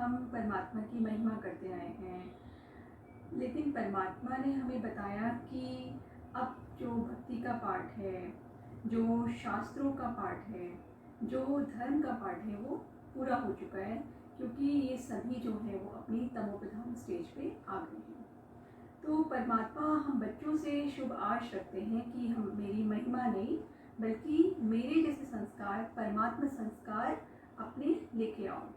हम परमात्मा की महिमा करते आए हैं, लेकिन परमात्मा ने हमें बताया कि अब जो भक्ति का पाठ है, जो शास्त्रों का पाठ है, जो धर्म का पाठ है, वो पूरा हो चुका है, क्योंकि ये सभी जो है वो अपनी तमोप्रधान स्टेज पे आ गए हैं। तो परमात्मा हम बच्चों से शुभ आश रखते हैं कि हम मेरी महिमा नहीं बल्कि मेरे जैसे संस्कार, परमात्मा संस्कार अपने लेके आओ।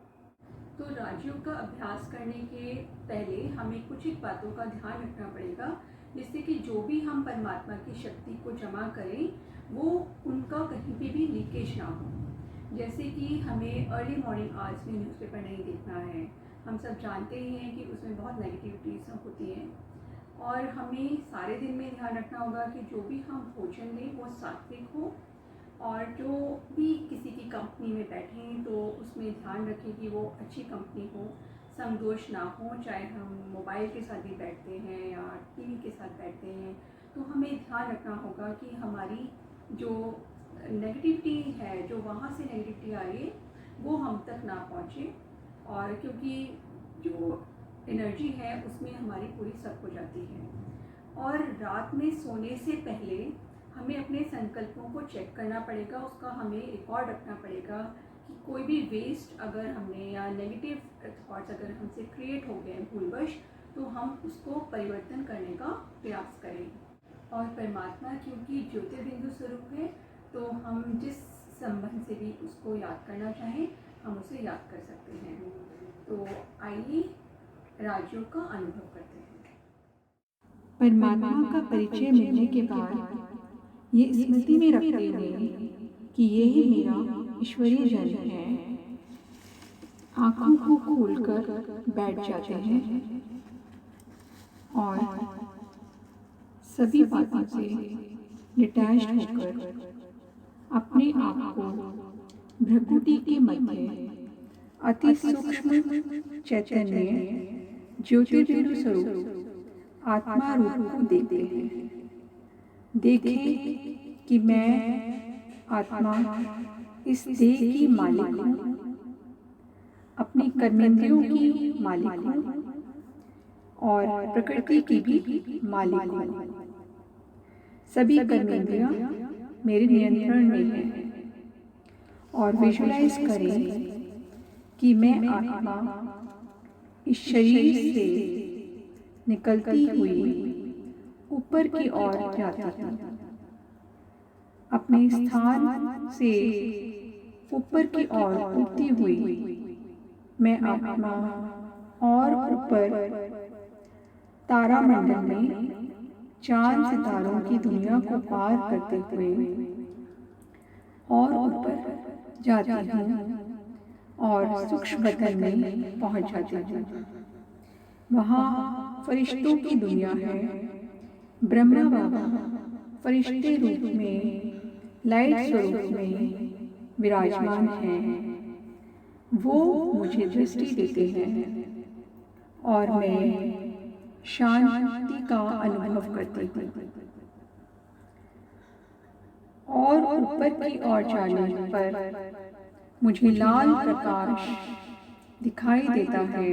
तो राजयोग का अभ्यास करने के पहले हमें कुछ एक बातों का ध्यान रखना पड़ेगा, जिससे कि जो भी हम परमात्मा की शक्ति को जमा करें वो उनका कहीं पे भी लीकेज ना हो। जैसे कि हमें अर्ली मॉर्निंग आवर्स में न्यूज़पेपर नहीं देखना है। हम सब जानते ही हैं कि उसमें बहुत नेगेटिविटीज़ होती हैं, और हमें सारे दिन में ध्यान रखना होगा कि जो भी हम भोजन लें वो सात्विक हो, और जो भी किसी की कंपनी में बैठें तो उसमें ध्यान रखें कि वो अच्छी कंपनी हो, संगदोष ना हो। चाहे हम मोबाइल के साथ भी बैठते हैं या टीवी के साथ बैठते हैं, तो हमें ध्यान रखना होगा कि हमारी जो नेगेटिविटी है, जो वहाँ से नेगेटिविटी आ रही है, वो हम तक ना पहुँचे। और क्योंकि जो एनर्जी है उसमें हमारी पूरी सक हो जाती है। और रात में सोने से पहले हमें अपने संकल्पों को चेक करना पड़ेगा, उसका हमें रिकॉर्ड रखना पड़ेगा कि कोई भी वेस्ट अगर हमने या नेगेटिव थॉट्स अगर हमसे क्रिएट हो गए भूलवश, तो हम उसको परिवर्तन करने का प्रयास करें। और परमात्मा क्योंकि ज्योतिर्बिंदु स्वरूप है, तो हम जिस संबंध से भी उसको याद करना चाहें हम उसे याद कर सकते हैं। तो आइए राजयोग का अनुभव करते हैं। परमात्मा का परिचय मिलने के बाद ये स्मृति में रखते हुए कि ये ही मेरा ईश्वरीय जन है, आँखों को खोलकर बैठ जाते हैं और सभी बातों से डिटैच्ड होकर अपने आप को भ्रकुटी के मध्य अति सूक्ष्म चैतन्य ज्योतिर्बिंदु स्वरूप आत्मा रूप को देखते हैं। देखें कि मैं आत्मा इस देह की मालिक हूँ, अपनी कर्मेंद्रियों की मालिक हूँ और प्रकृति की भी मालिक हूँ। सभी कर्मेंद्रियाँ मेरे नियंत्रण में हैं। और विजुलाइज करें कि मैं आत्मा इस शरीर से निकलती हुई ऊपर की ओर जाती हूँ। अपने स्थान से ऊपर की ओर उठती हुई मैं आत्मा और ऊपर तारामंडल में चांद सितारों की दुनिया को पार करते हुए और ऊपर जाती हूँ और सूक्ष्म बदन में पहुँच जाती हूँ। वहाँ फरिश्तों की दुनिया है। ब्रह्मा बाबा फरिश्ते रूप में, लाइट स्वरूप में विराजमान हैं। वो मुझे दृष्टि देते हैं और मैं शांति का अनुभव करती हूँ। और ऊपर की ओर जाने पर मुझे लाल प्रकाश दिखाई देता है।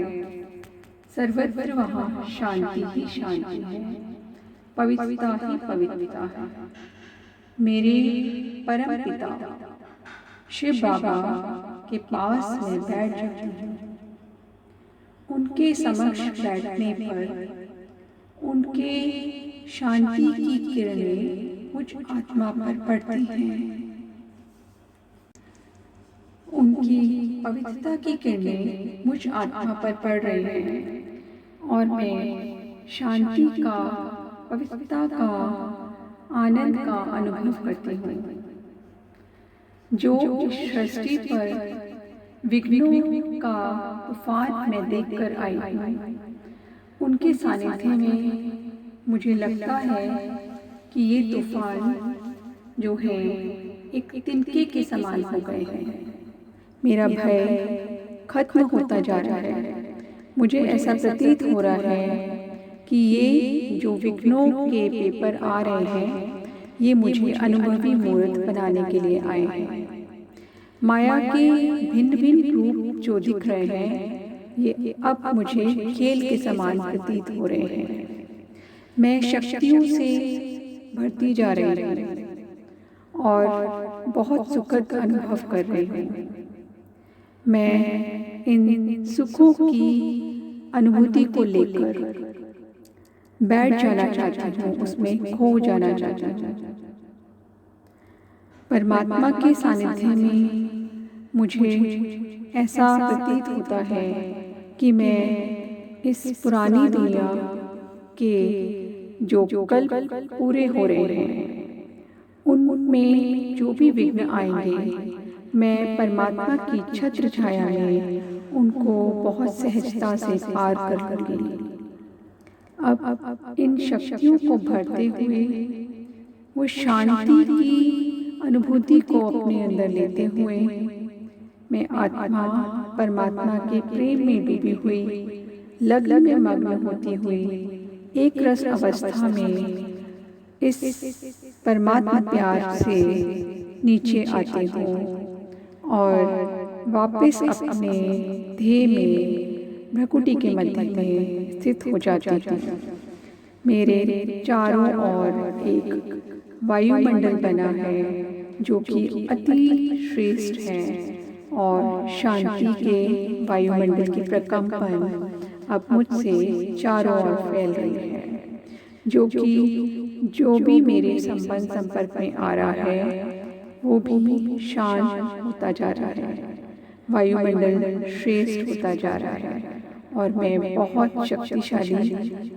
सर्वत्र वहाँ शांति ही शांति है, पवित्रता ही पवित्रता है। मेरे परम पिता शिव बाबा के पास मैं बैठ जाती हूँ। उनके समक्ष बैठने पर उनके शांति की किरणें मुझ आत्मा पर पड़ती हैं। उनकी पवित्रता की किरणें मुझ आत्मा पर पड़ रही हैं और मैं शांति का, पवित्रता का, आनंद का अनुभव करती हूँ। जो इस सृष्टि पर विघ्नों का तूफान मैं देखकर आई हूँ, उनके सानिध्य में मुझे लगता है कि ये तूफान जो है एक तिनके के समान हो गए हैं। मेरा भय खत्म होता जा रहा है। मुझे ऐसा प्रतीत हो रहा है कि ये जो विघ्नों के पेपर आ रहे हैं, ये मुझे अनुभवी मूर्त बनाने के लिए आए हैं। माया के भिन्न भिन्न रूप जो दिख रहे हैं, ये अब मुझे खेल के समान प्रतीत हो रहे हैं। मैं शक्तियों से भरती जा रही हूँ और बहुत सुखद अनुभव कर रही हूँ। मैं इन सुखों की अनुभूति को लेकर बैठ जाना चाहती हूँ, उसमें खो जाना चाहती हूँ। परमात्मा के सानिध्य में मुझे ऐसा प्रतीत होता है कि मैं इस पुरानी दुनिया के जो कल पूरे हो रहे हैं उनमें जो भी विघ्न आएंगे, मैं परमात्मा की छत्र छाया में उनको बहुत सहजता से पार कर लूँगी। अब इन शक्तियों को भरते हुए वो शांति की अनुभूति को अपने अंदर लेते हुए मैं आत्मा परमात्मा के प्रेम में डूबी हुई, लग्न में मग्न होती हुई एक रस अवस्था में इस परमात्मा प्यार से नीचे आती हूँ और वापस अपने ध्येय में भ्रकुटी के मध्य में स्थित हो जाती हूँ। मेरे चारों ओर एक वायुमंडल बना है जो कि अति श्रेष्ठ है और शांति के वायुमंडल की प्रकंपन अब मुझसे चारों ओर फैल रही है, जो कि जो भी मेरे संपर्क में आ रहा है वो भी शांत होता जा रहा है, वायुमंडल श्रेष्ठ होता जा रहा है और मैं बहुत शक्तिशाली